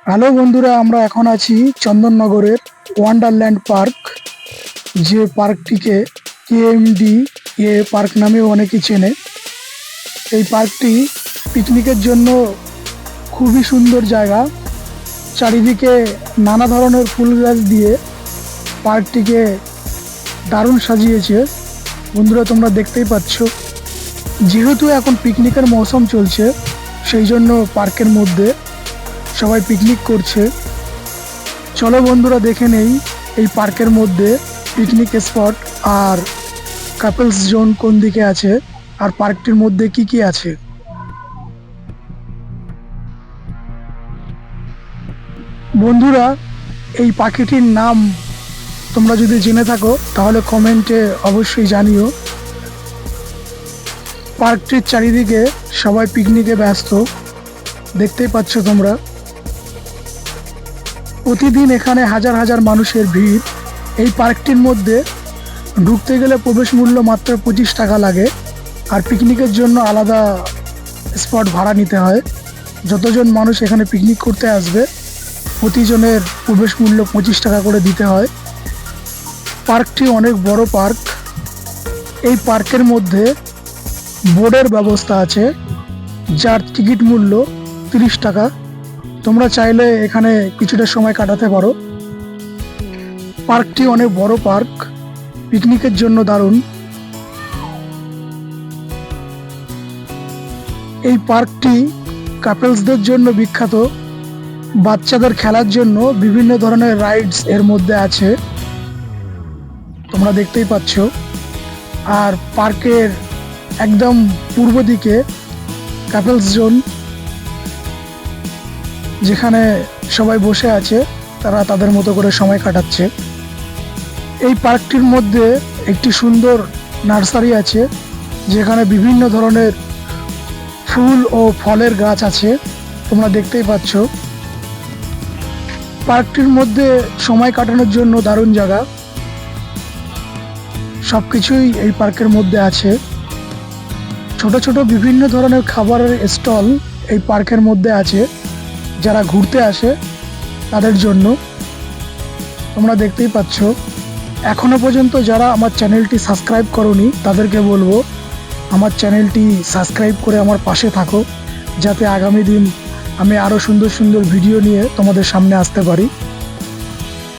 Hello বন্ধুরা, আমরা এখন আছি চন্দননগরের ওয়ান্ডারল্যান্ড পার্ক। যে পার্কটিকে কেএমডি পার্ক নামেও অনেকে চেনে। এই পার্কটি পিকনিকের জন্য খুবই সুন্দর জায়গা। চারিদিকে নানা ধরনের ফুল গাছ দিয়ে পার্কটিকে দারুণ সাজিয়েছে। বন্ধুরা, তোমরা দেখতেই পাচ্ছ। যেহেতু এখন পিকনিকের মৌসুম চলছে, সেই জন্য পার্কের মধ্যে সবাই পিকনিক করছে। চলো বন্ধুরা, দেখে নেই এই পার্কের মধ্যে পিকনিক স্পট আর কাপলস জোন কোন দিকে আছে, আর পার্কটির মধ্যে কি কি আছে। বন্ধুরা, এই পাখিটির নাম তোমরা যদি জেনে থাকো তাহলে কমেন্টে অবশ্যই জানিও। পার্কটির চারিদিকে সবাই পিকনিকে ব্যস্ত, দেখতেই পাচ্ছ তোমরা। প্রতিদিন এখানে হাজার হাজার মানুষের ভিড়। এই পার্কটির মধ্যে ঢুকতে গেলে প্রবেশ মূল্য মাত্র 25 টাকা লাগে, আর পিকনিকের জন্য আলাদা স্পট ভাড়া নিতে হয়। যতজন মানুষ এখানে পিকনিক করতে আসবে প্রতিজনের প্রবেশ মূল্য 25 টাকা করে দিতে হয়। পার্কটি অনেক বড় পার্ক। এই পার্কের মধ্যে বোর্ডের ব্যবস্থা আছে, যার টিকিট মূল্য 30 টাকা। তোমরা চাইলে এখানে কিছুটা সময় কাটাতে পারো। পার্কটি অনেক বড় পার্ক, পিকনিকের জন্য দারুণ। এই পার্কটি কাপলসদের জন্য বিখ্যাত। বাচ্চাদের খেলার জন্য বিভিন্ন ধরনের রাইডস এর মধ্যে আছে, তোমরা দেখতেই পাচ্ছ। আর পার্কের একদম পূর্ব দিকে কাপলস জোন, যেখানে সবাই বসে আছে, তারা তাদের মতো করে সময় কাটাচ্ছে। এই পার্কটির মধ্যে একটি সুন্দর নার্সারি আছে, যেখানে বিভিন্ন ধরনের ফুল ও ফলের গাছ আছে, তোমরা দেখতেই পাচ্ছ। পার্কটির মধ্যে সময় কাটানোর জন্য দারুণ জায়গা। সবকিছুই এই পার্কের মধ্যে আছে। ছোট ছোট বিভিন্ন ধরনের খাবারের স্টল এই পার্কের মধ্যে আছে, যারা ঘুরতে আসে তাদের জন্য। তোমরা দেখতেই পাচ্ছ। এখনো পর্যন্ত যারা আমার চ্যানেলটি সাবস্ক্রাইব করোনি তাদেরকে বলবো আমার চ্যানেলটি সাবস্ক্রাইব করে আমার পাশে থাকো, যাতে আগামী দিন আমি আরও সুন্দর সুন্দর ভিডিও নিয়ে তোমাদের সামনে আসতে পারি।